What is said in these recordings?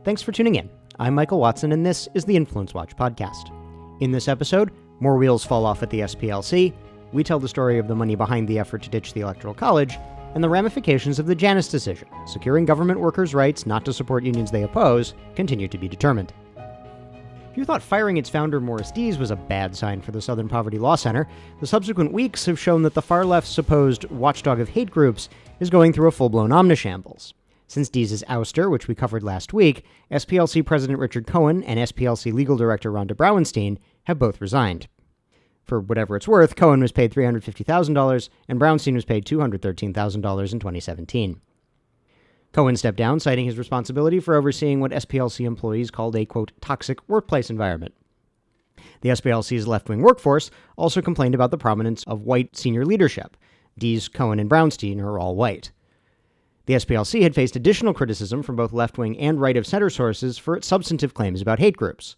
Thanks for tuning in. I'm Michael Watson, and this is the InfluenceWatch podcast. In this episode, more wheels fall off at the SPLC, we tell the story of the money behind the effort to ditch the Electoral College, and the ramifications of the Janus decision, securing government workers' rights not to support unions they oppose, continue to be determined. If you thought firing its founder, Morris Dees, was a bad sign for the Southern Poverty Law Center, the subsequent weeks have shown that the far left's supposed watchdog of hate groups is going through a full-blown omnishambles. Since Dees' ouster, which we covered last week, SPLC President Richard Cohen and SPLC Legal Director Rhonda Brownstein have both resigned. For whatever it's worth, Cohen was paid $350,000 and Brownstein was paid $213,000 in 2017. Cohen stepped down, citing his responsibility for overseeing what SPLC employees called a, quote, toxic workplace environment. The SPLC's left-wing workforce also complained about the prominence of white senior leadership. Dees, Cohen, and Brownstein are all white. The SPLC had faced additional criticism from both left-wing and right-of-center sources for its substantive claims about hate groups.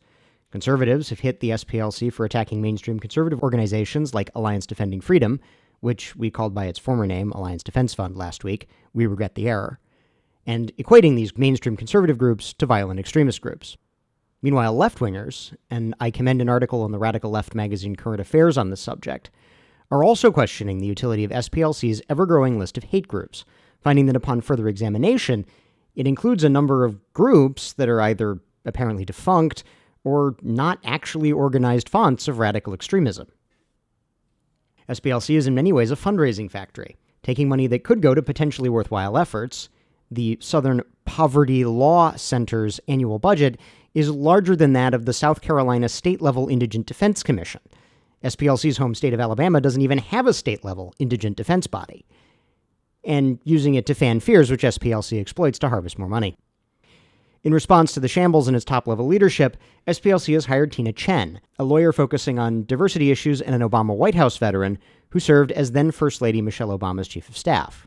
Conservatives have hit the SPLC for attacking mainstream conservative organizations like Alliance Defending Freedom, which we called by its former name Alliance Defense Fund last week. We regret the error. And equating these mainstream conservative groups to violent extremist groups. Meanwhile, left-wingers, and I commend an article in the Radical Left magazine Current Affairs on this subject, are also questioning the utility of SPLC's ever-growing list of hate groups, finding that upon further examination, it includes a number of groups that are either apparently defunct or not actually organized fonts of radical extremism. SPLC is in many ways a fundraising factory, taking money that could go to potentially worthwhile efforts. The Southern Poverty Law Center's annual budget is larger than that of the South Carolina State-Level Indigent Defense Commission. SPLC's home state of Alabama doesn't even have a state-level indigent defense body, and using it to fan fears which SPLC exploits to harvest more money. In response to the shambles in its top-level leadership, SPLC has hired Tina Chen, a lawyer focusing on diversity issues and an Obama White House veteran who served as then First Lady Michelle Obama's chief of staff.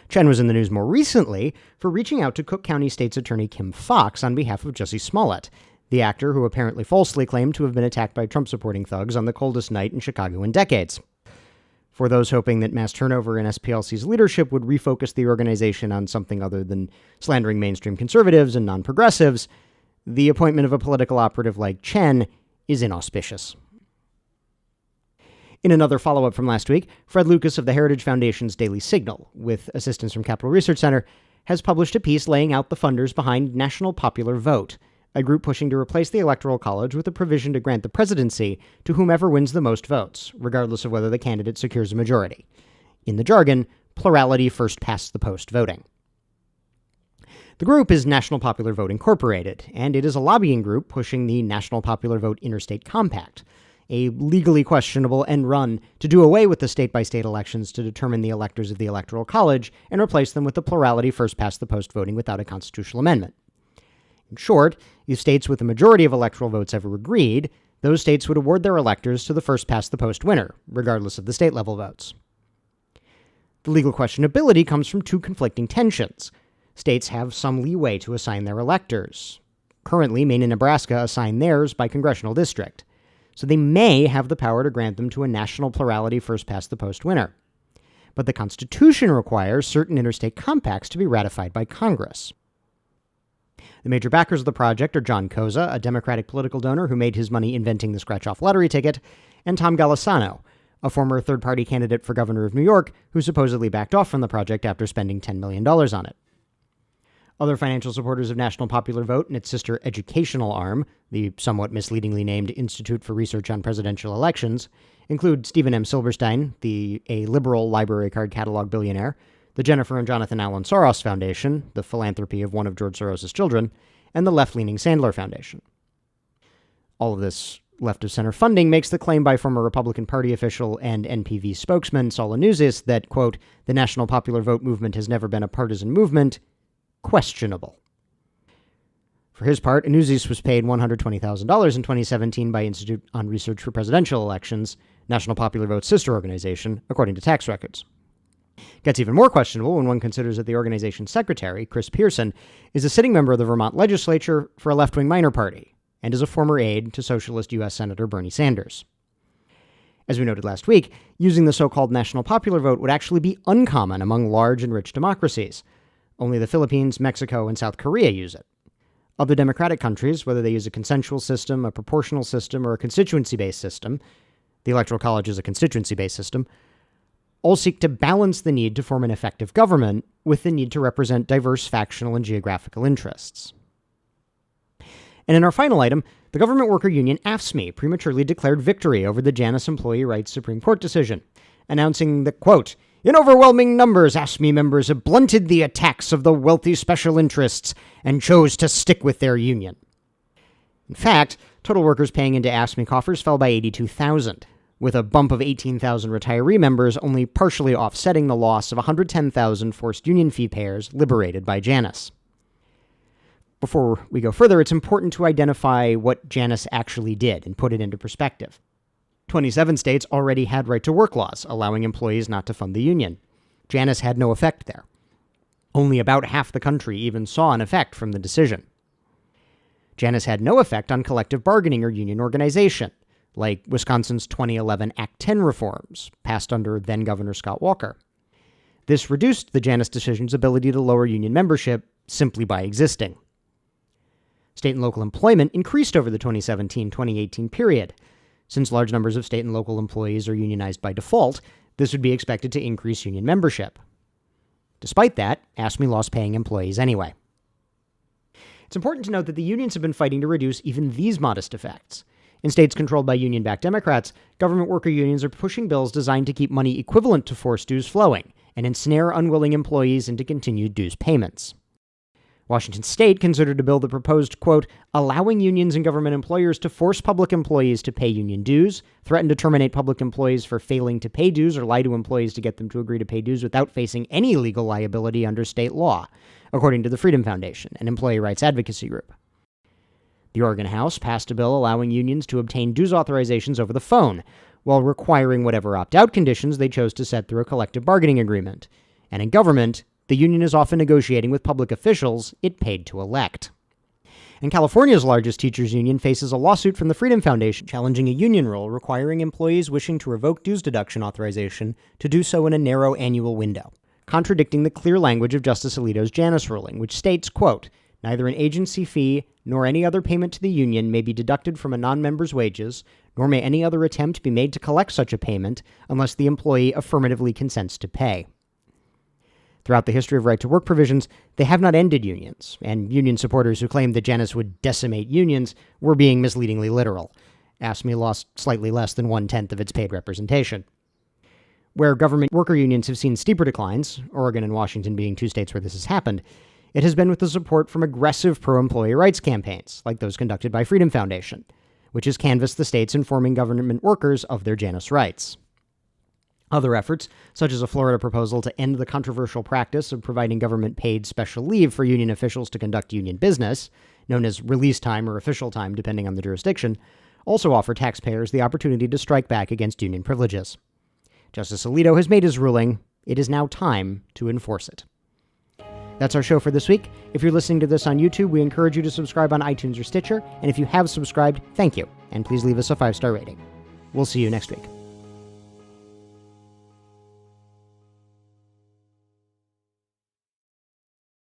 Chen was in the news more recently for reaching out to Cook County State's Attorney Kim Foxx on behalf of Jussie Smollett, the actor who apparently falsely claimed to have been attacked by Trump-supporting thugs on the coldest night in Chicago in decades. For those hoping that mass turnover in SPLC's leadership would refocus the organization on something other than slandering mainstream conservatives and non-progressives, the appointment of a political operative like Chen is inauspicious. In another follow-up from last week, Fred Lucas of the Heritage Foundation's Daily Signal, with assistance from Capital Research Center, has published a piece laying out the funders behind National Popular Vote, a group pushing to replace the Electoral College with a provision to grant the presidency to whomever wins the most votes, regardless of whether the candidate secures a majority. In the jargon, plurality first past the post voting. The group is National Popular Vote Incorporated, and it is a lobbying group pushing the National Popular Vote Interstate Compact, a legally questionable end run to do away with the state-by-state elections to determine the electors of the Electoral College and replace them with the plurality first past the post voting without a constitutional amendment. In short, if states with the majority of electoral votes ever agreed, those states would award their electors to the first-past-the-post winner, regardless of the state-level votes. The legal questionability comes from two conflicting tensions. States have some leeway to assign their electors. Currently, Maine and Nebraska assign theirs by congressional district, so they may have the power to grant them to a national plurality first-past-the-post winner. But the Constitution requires certain interstate compacts to be ratified by Congress. The major backers of the project are John Koza, a Democratic political donor who made his money inventing the scratch-off lottery ticket, and Tom Golisano, a former third-party candidate for governor of New York who supposedly backed off from the project after spending $10 million on it. Other financial supporters of National Popular Vote and its sister educational arm, the somewhat misleadingly named Institute for Research on Presidential Elections, include Stephen M. Silberstein, a liberal library card catalog billionaire, the Jennifer and Jonathan Allen Soros Foundation, the philanthropy of one of George Soros' children, and the left-leaning Sandler Foundation. All of this left-of-center funding makes the claim by former Republican Party official and NPV spokesman Saul Anuzis that, quote, the National Popular Vote movement has never been a partisan movement, questionable. For his part, Anuzis was paid $120,000 in 2017 by Institute on Research for Presidential Elections, National Popular Vote's sister organization, according to tax records. Gets even more questionable when one considers that the organization's secretary, Chris Pearson, is a sitting member of the Vermont legislature for a left-wing minor party and is a former aide to socialist U.S. Senator Bernie Sanders. As we noted last week, using the so-called National Popular Vote would actually be uncommon among large and rich democracies. Only the Philippines, Mexico, and South Korea use it. Other democratic countries, whether they use a consensual system, a proportional system, or a constituency-based system — the Electoral College is a constituency-based system — all seek to balance the need to form an effective government with the need to represent diverse factional and geographical interests. And in our final item, the government worker union AFSCME prematurely declared victory over the Janus Employee Rights Supreme Court decision, announcing that, quote, "In overwhelming numbers, AFSCME members have blunted the attacks of the wealthy special interests and chose to stick with their union." In fact, total workers paying into AFSCME coffers fell by 82,000, with a bump of 18,000 retiree members only partially offsetting the loss of 110,000 forced union fee payers liberated by Janus. Before we go further, it's important to identify what Janus actually did and put it into perspective. 27 states already had right-to-work laws, allowing employees not to fund the union. Janus had no effect there. Only about half the country even saw an effect from the decision. Janus had no effect on collective bargaining or union organization, like Wisconsin's 2011 Act 10 reforms, passed under then-Governor Scott Walker. This reduced the Janus decision's ability to lower union membership simply by existing. State and local employment increased over the 2017-2018 period. Since large numbers of state and local employees are unionized by default, this would be expected to increase union membership. Despite that, AFSCME lost paying employees anyway. It's important to note that the unions have been fighting to reduce even these modest effects. In states controlled by union-backed Democrats, government worker unions are pushing bills designed to keep money equivalent to forced dues flowing and ensnare unwilling employees into continued dues payments. Washington State considered a bill that proposed, quote, allowing unions and government employers to force public employees to pay union dues, threaten to terminate public employees for failing to pay dues, or lie to employees to get them to agree to pay dues without facing any legal liability under state law, according to the Freedom Foundation, an employee rights advocacy group. The Oregon House passed a bill allowing unions to obtain dues authorizations over the phone, while requiring whatever opt-out conditions they chose to set through a collective bargaining agreement. And in government, the union is often negotiating with public officials it paid to elect. And California's largest teachers union faces a lawsuit from the Freedom Foundation challenging a union rule requiring employees wishing to revoke dues deduction authorization to do so in a narrow annual window, contradicting the clear language of Justice Alito's Janus ruling, which states, quote, neither an agency fee nor any other payment to the union may be deducted from a non-member's wages, nor may any other attempt be made to collect such a payment unless the employee affirmatively consents to pay. Throughout the history of right-to-work provisions, they have not ended unions, and union supporters who claimed that Janus would decimate unions were being misleadingly literal. AFSCME lost slightly less than 1/10 of its paid representation. Where government worker unions have seen steeper declines, Oregon and Washington being two states where this has happened, it has been with the support from aggressive pro-employee rights campaigns, like those conducted by Freedom Foundation, which has canvassed the states informing government workers of their Janus rights. Other efforts, such as a Florida proposal to end the controversial practice of providing government-paid special leave for union officials to conduct union business, known as release time or official time depending on the jurisdiction, also offer taxpayers the opportunity to strike back against union privileges. Justice Alito has made his ruling. It is now time to enforce it. That's our show for this week. If you're listening to this on YouTube, we encourage you to subscribe on iTunes or Stitcher, and if you have subscribed, thank you, and please leave us a 5-star rating. We'll see you next week.